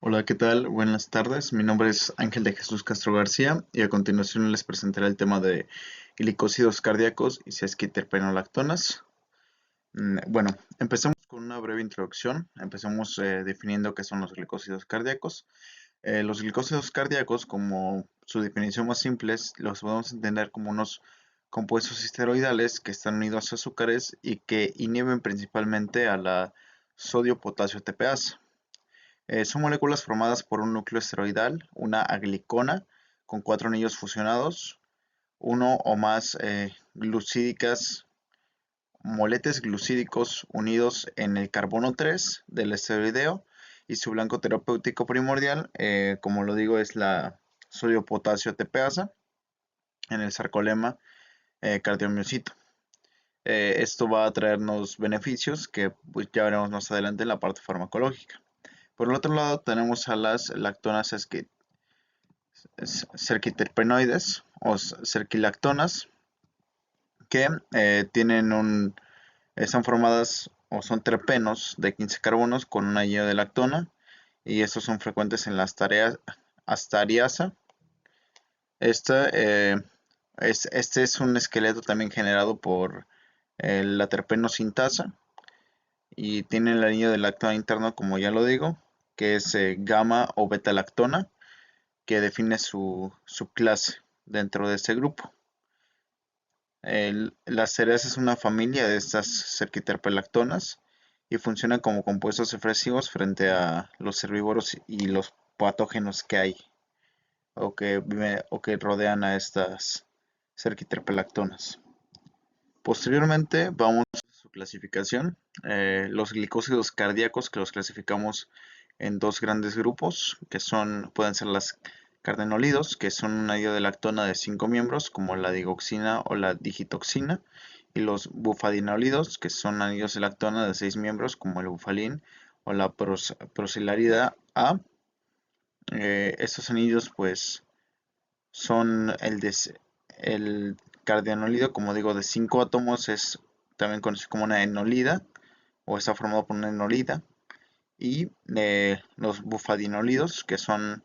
Hola, ¿qué tal? Buenas tardes. Mi nombre es Ángel de Jesús Castro García y a continuación les presentaré el tema de glicósidos cardíacos y sesquiterpenolactonas. Bueno, empecemos con una breve introducción. Empecemos definiendo qué son los glicósidos cardíacos. Los glicósidos cardíacos, como su definición más simple, los podemos entender como unos compuestos esteroidales que están unidos a azúcares y que inhiben principalmente a la sodio-potasio ATPasa. Son moléculas formadas por un núcleo esteroidal, una aglicona, con cuatro anillos fusionados, uno o más glucídicas, moletes glucídicos unidos en el carbono 3 del esteroideo y su blanco terapéutico primordial, como lo digo, es la sodio-potasio ATPasa en el sarcolema cardiomiocito. Esto va a traernos beneficios que pues, ya veremos más adelante en la parte farmacológica. Por el otro lado tenemos a las lactonas cerquiterpenoides o cerquilactonas que están formadas o son terpenos de 15 carbonos con un anillo de lactona y estos son frecuentes en la astariasa. Este es un esqueleto también generado por la terpenosintasa y tiene el anillo de lactona interno, como ya lo digo, que es gamma o beta lactona, que define su subclase dentro de este grupo. Las cereas es una familia de estas cerquiterpelactonas y funcionan como compuestos efresivos frente a los herbívoros y los patógenos que hay o que rodean a estas cerquiterpelactonas. Posteriormente vamos a su clasificación. Los glicósidos cardíacos, que los clasificamos en dos grandes grupos, pueden ser las cardenolidos, que son un anillo de lactona de 5 miembros, como la digoxina o la digitoxina, y los bufadinolidos, que son anillos de lactona de 6 miembros, como el bufalín o la procilarida A. Estos anillos, pues, son el cardenolido, como digo, de 5 átomos, es también conocido como una enolida, o está formado por una enolida, y los bufadinolidos, que son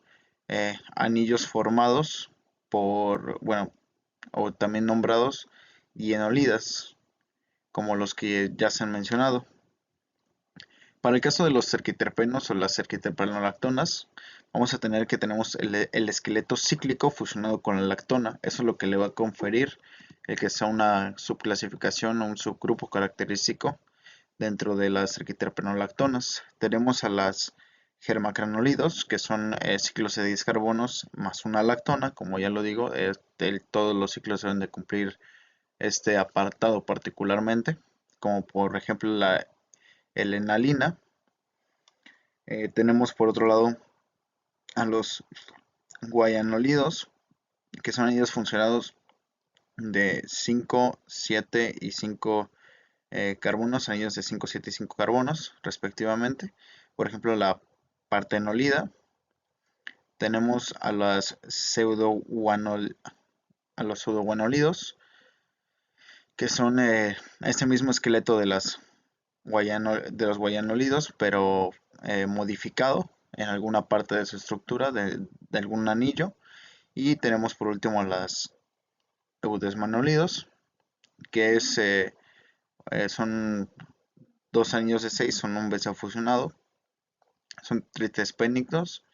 anillos formados bueno, o también nombrados dienolidas, como los que ya se han mencionado. Para el caso de los cerquiterpenos o las cerquiterpenolactonas, vamos a tener que tenemos el esqueleto cíclico fusionado con la lactona. Eso es lo que le va a conferir el que sea una subclasificación o un subgrupo característico dentro de las cerquiterpenolactonas. Tenemos a las germacranolidos, que son ciclos de 10 carbonos más una lactona. Como ya lo digo, todos los ciclos deben de cumplir este apartado particularmente, como por ejemplo la L-enalina. Tenemos por otro lado a los guayanolidos, que son anillos funcionados de 5, 7 y 5 carbonos, anillos de 5, 7 y 5 carbonos respectivamente. Por ejemplo, la partenolida. Tenemos a los pseudoguanolidos, que son este mismo esqueleto de los guayanolidos, pero modificado en alguna parte de su estructura de algún anillo. Y tenemos por último las eudesmanolidos, que son dos anillos de 6, son un beso fusionado, son tritespénicos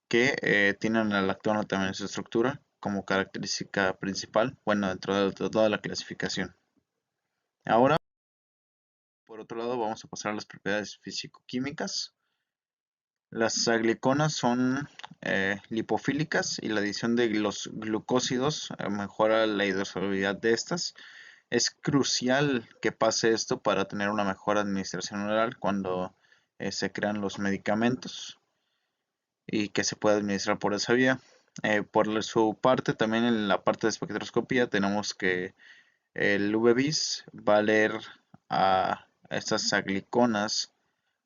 que tienen la lactona también en su estructura como característica principal, bueno, dentro de toda la clasificación. Ahora, por otro lado, vamos a pasar a las propiedades físico-químicas. Las agliconas son lipofílicas y la adición de los glucósidos mejora la hidrosolubilidad de estas. Es crucial que pase esto para tener una mejor administración oral cuando se crean los medicamentos y que se pueda administrar por esa vía. Por su parte, también en la parte de espectroscopía tenemos que el UV-Vis va a leer a estas agliconas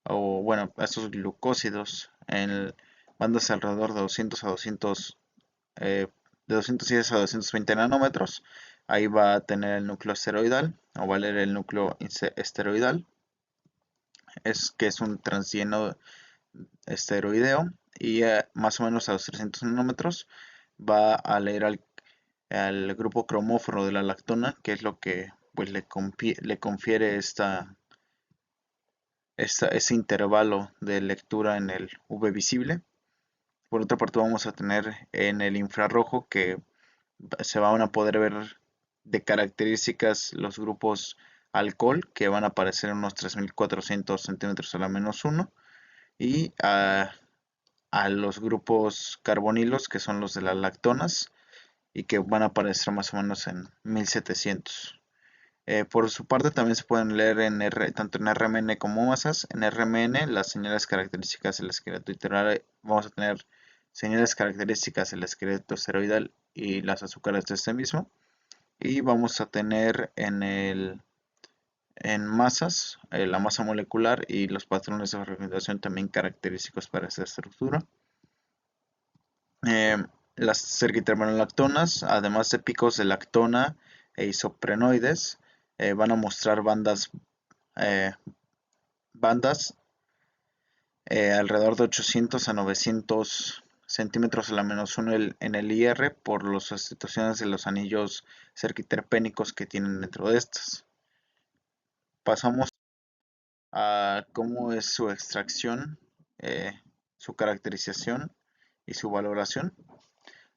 o bueno, a estos glucósidos en bandas alrededor de 200 a 200, de 210 a 220 nanómetros. Ahí va a tener el núcleo esteroidal o va a leer el núcleo esteroidal, que es un transgeno esteroideo, y más o menos a los 300 nanómetros va a leer al grupo cromóforo de la lactona, que es lo que pues le confiere ese intervalo de lectura en el V visible. Por otra parte vamos a tener en el infrarrojo que se van a poder ver de características los grupos alcohol, que van a aparecer en unos 3400 centímetros a la -1, y a los grupos carbonilos, que son los de las lactonas, y que van a aparecer más o menos en 1700. Por su parte también se pueden leer tanto en RMN como masas. En RMN las señales características del esqueleto iteral, vamos a tener señales características del esqueleto esteroidal y las azúcares de este mismo. Y vamos a tener en masas la masa molecular y los patrones de fragmentación también característicos para esta estructura. Eh, las cerquiterpenolactonas, además de picos de lactona e isoprenoides, van a mostrar eh, bandas alrededor de 800 a 900 centímetros a la -1 en el IR por las sustituciones de los anillos cerquiterpénicos que tienen dentro de estas. Pasamos a cómo es su extracción, su caracterización y su valoración.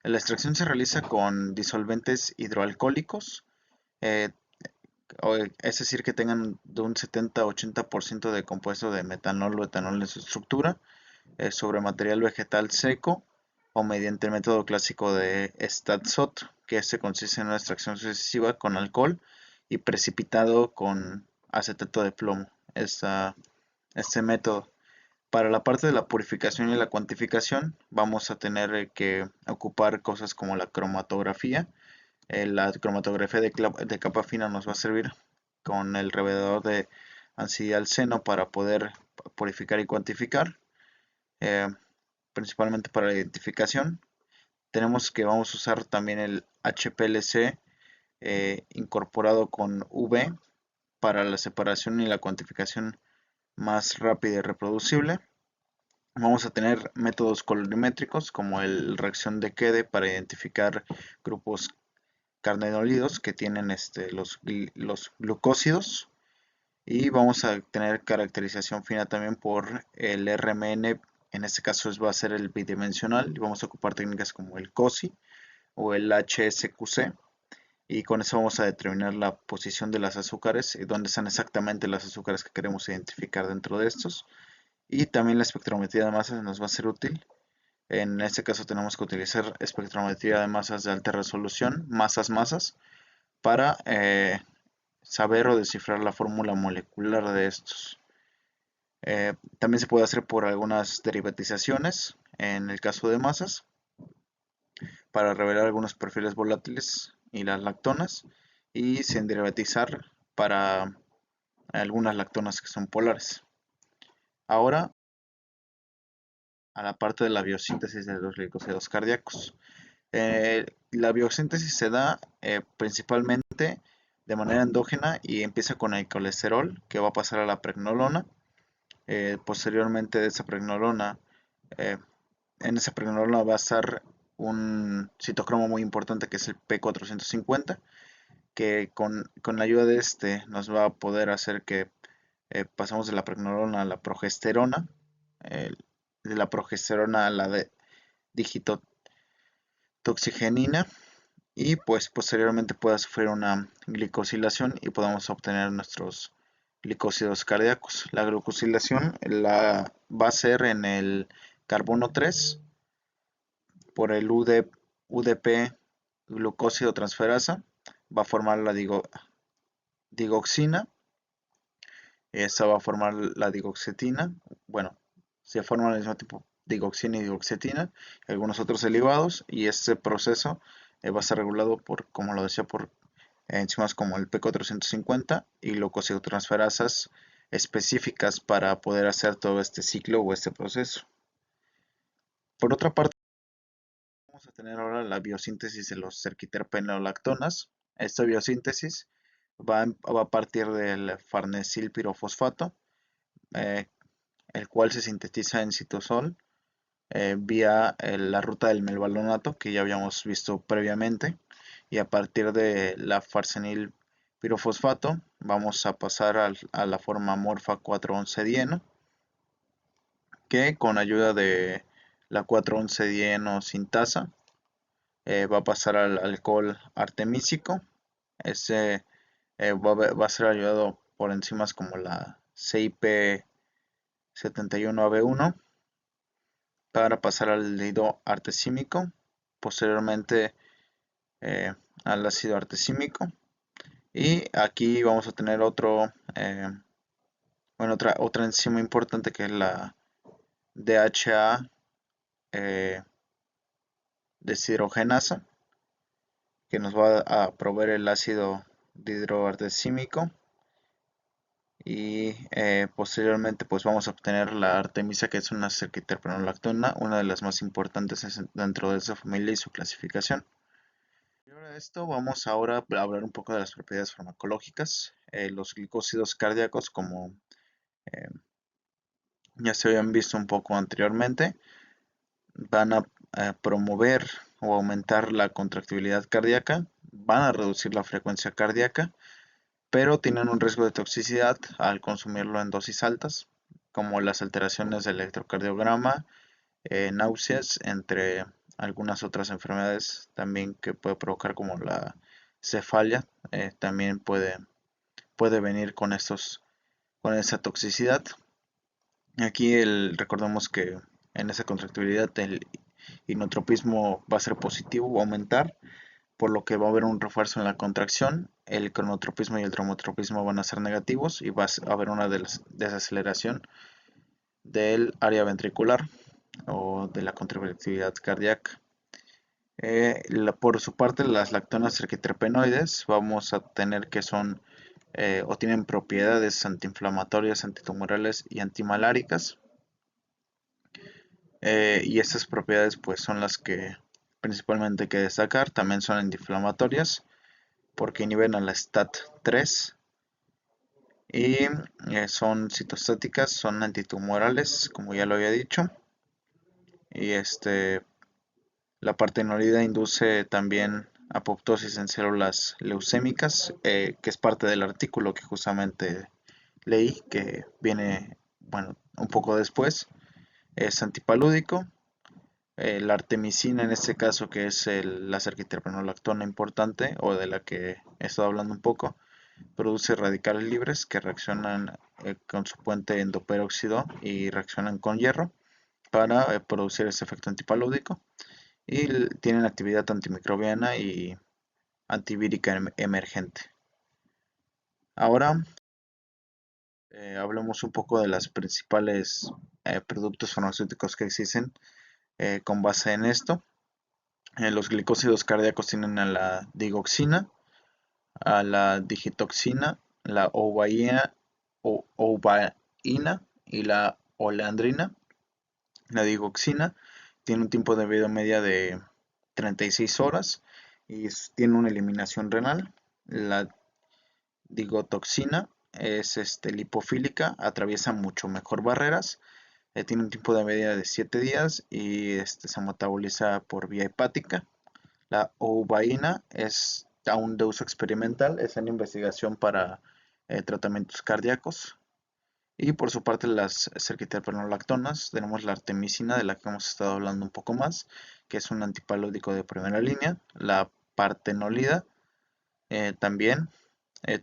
La extracción se realiza con disolventes hidroalcohólicos, eh, es decir, que tengan de un 70-80% de compuesto de metanol o etanol en su estructura, sobre material vegetal seco o mediante el método clásico de Stadsot, que este consiste en una extracción sucesiva con alcohol y precipitado con acetato de plomo. Este método. Para la parte de la purificación y la cuantificación, vamos a tener que ocupar cosas como la cromatografía. La cromatografía de capa fina nos va a servir con el revelador de ansidialceno para poder purificar y cuantificar, eh, principalmente para la identificación. Vamos a usar también el HPLC incorporado con V para la separación y la cuantificación más rápida y reproducible. Vamos a tener métodos colorimétricos como el reacción de Kede para identificar grupos carnenolidos que tienen los glucósidos, y vamos a tener caracterización fina también por el RMN. En este caso va a ser el bidimensional y vamos a ocupar técnicas como el COSI o el HSQC, y con eso vamos a determinar la posición de las azúcares y dónde están exactamente las azúcares que queremos identificar dentro de estos. Y también la espectrometría de masas nos va a ser útil. En este caso tenemos que utilizar espectrometría de masas de alta resolución, masas, para saber o descifrar la fórmula molecular de estos. También se puede hacer por algunas derivatizaciones, en el caso de masas, para revelar algunos perfiles volátiles y las lactonas, y sin derivatizar para algunas lactonas que son polares. Ahora, a la parte de la biosíntesis de los glicosidos cardíacos. La biosíntesis se da principalmente de manera endógena y empieza con el colesterol, que va a pasar a la pregnolona. Posteriormente de esa pregnolona, eh, en esa pregnolona va a estar un citocromo muy importante que es el P450, que con la ayuda de este nos va a poder hacer que pasamos de la pregnolona a la progesterona, eh, de la progesterona a la de digitoxigenina, y pues posteriormente pueda sufrir una glicosilación y podamos obtener nuestros glicósidos cardíacos. La glucosilación va a ser en el carbono 3 por el UDP glucósido transferasa, va a formar la digoxina, esa va a formar la digoxetina. Bueno, se forman al mismo tiempo digoxina y digoxetina y algunos otros derivados, y este proceso va a estar regulado por, como lo decía, por enzimas como el P450 y glucosidotransferasas específicas para poder hacer todo este ciclo o este proceso. Por otra parte, vamos a tener ahora la biosíntesis de los cerquiterpenolactonas. Esta biosíntesis va a partir del farnesil pirofosfato, eh, el cual se sintetiza en citosol vía la ruta del melvalonato que ya habíamos visto previamente, y a partir de la farsenil pirofosfato vamos a pasar a la forma morfa 4,11-dieno, que con ayuda de la 4,11-dieno sintasa va a pasar al alcohol artemísico. Ese va a ser ayudado por enzimas como la CIP71AB1 para pasar al aldehído artesímico, posteriormente eh, al ácido artesímico, y aquí vamos a tener otra enzima importante, que es la DHA deshidrogenasa, que nos va a proveer el ácido dihidroartesímico, y posteriormente pues vamos a obtener la artemisa, que es una cerquiterpenolactona, una de las más importantes dentro de esa familia y su clasificación. Ahora esto, vamos ahora a hablar un poco de las propiedades farmacológicas. Los glicósidos cardíacos, como eh, ya se habían visto un poco anteriormente, van a promover o aumentar la contractibilidad cardíaca, van a reducir la frecuencia cardíaca, pero tienen un riesgo de toxicidad al consumirlo en dosis altas, como las alteraciones del electrocardiograma, náuseas, entre algunas otras enfermedades también que puede provocar, como la cefalia, también puede venir con con esa toxicidad. Aquí recordemos que en esa contractibilidad el inotropismo va a ser positivo, va a aumentar, por lo que va a haber un refuerzo en la contracción. El cronotropismo y el dromotropismo van a ser negativos, y va a haber una desaceleración del área ventricular o de la contractibilidad cardíaca. Por su parte, las lactonas cerquiterpenoides vamos a tener que son o tienen propiedades antiinflamatorias, antitumorales y antimaláricas. Y estas propiedades pues son las que principalmente hay que destacar. También son antiinflamatorias porque inhiben a la STAT3, y son citostáticas, son antitumorales, como ya lo había dicho. Y la partenolida induce también apoptosis en células leucémicas, que es parte del artículo que justamente leí, que viene, bueno, un poco después. Es antipalúdico. La artemisina, en este caso, que es la cerquiterpenolactona importante, o de la que he estado hablando un poco, produce radicales libres que reaccionan con su puente endoperóxido y reaccionan con hierro para producir ese efecto antipalúdico, y tienen actividad antimicrobiana y antivírica emergente. Ahora hablemos un poco de los principales productos farmacéuticos que existen con base en esto. Los glicósidos cardíacos tienen a la digoxina, a la digitoxina, la ouvaína y la olandrina. La digoxina tiene un tiempo de vida media de 36 horas y tiene una eliminación renal. La digotoxina es lipofílica, atraviesa mucho mejor barreras, tiene un tiempo de media de 7 días y se metaboliza por vía hepática. La ouvaína es aún de uso experimental, es en investigación para tratamientos cardíacos. Y por su parte, las cerquiterpenolactonas, tenemos la artemisina, de la que hemos estado hablando un poco más, que es un antipalúdico de primera línea. La partenolida también.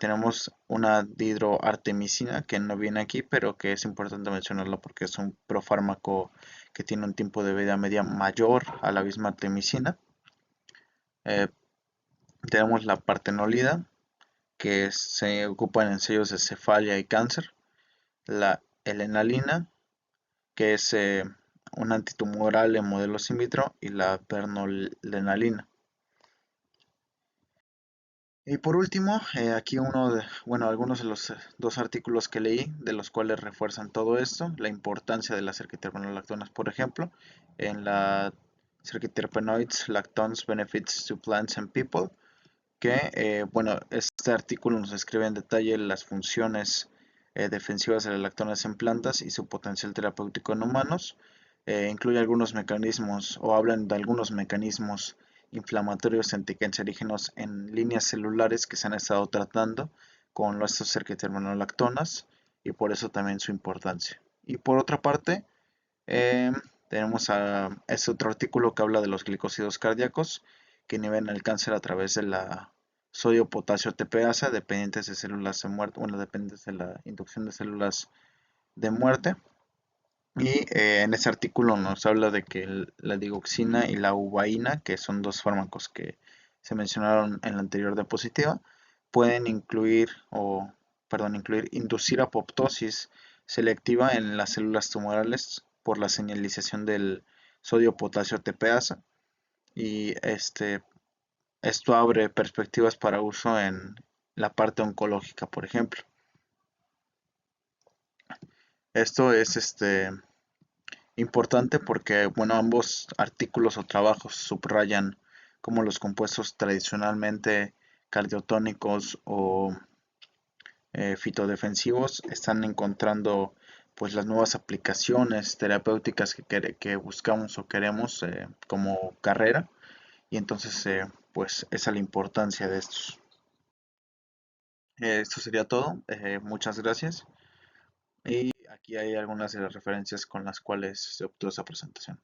Tenemos una dihidroartemisina, que no viene aquí, pero que es importante mencionarlo porque es un profármaco que tiene un tiempo de vida media mayor a la misma artemisina. Eh, Tenemos la partenolida, que se ocupa en ensayos de cefalia y cáncer. La helenalina, que es un antitumoral en modelos in vitro, y la pernolenalina. Y por último, aquí algunos de los dos artículos que leí, de los cuales refuerzan todo esto, la importancia de las cerquiterpenolactonas, por ejemplo, en la Cerquiterpenoids Lactones Benefits to Plants and People, que, este artículo nos describe en detalle las funciones defensivas de las lactonas en plantas y su potencial terapéutico en humanos. Incluye algunos mecanismos o hablan de algunos mecanismos inflamatorios anticancerígenos en líneas celulares que se han estado tratando con estos cerquitermonolactonas y por eso también su importancia. Y por otra parte, eh, tenemos este otro artículo que habla de los glicósidos cardíacos que inhiben el cáncer a través de la sodio-potasio TPasa dependientes de células de muerte, bueno, dependientes de la inducción de células de muerte. Y en ese artículo nos habla de que la digoxina y la uvaína, que son dos fármacos que se mencionaron en la anterior diapositiva, pueden incluir inducir apoptosis selectiva en las células tumorales por la señalización del sodio-potasio TPasa. Y esto abre perspectivas para uso en la parte oncológica, por ejemplo. Esto es importante porque, bueno, ambos artículos o trabajos subrayan cómo los compuestos tradicionalmente cardiotónicos o fitodefensivos están encontrando pues las nuevas aplicaciones terapéuticas que buscamos o queremos como carrera y entonces pues esa es la importancia de estos. Esto sería todo. Muchas gracias. Y aquí hay algunas de las referencias con las cuales se obtuvo esa presentación.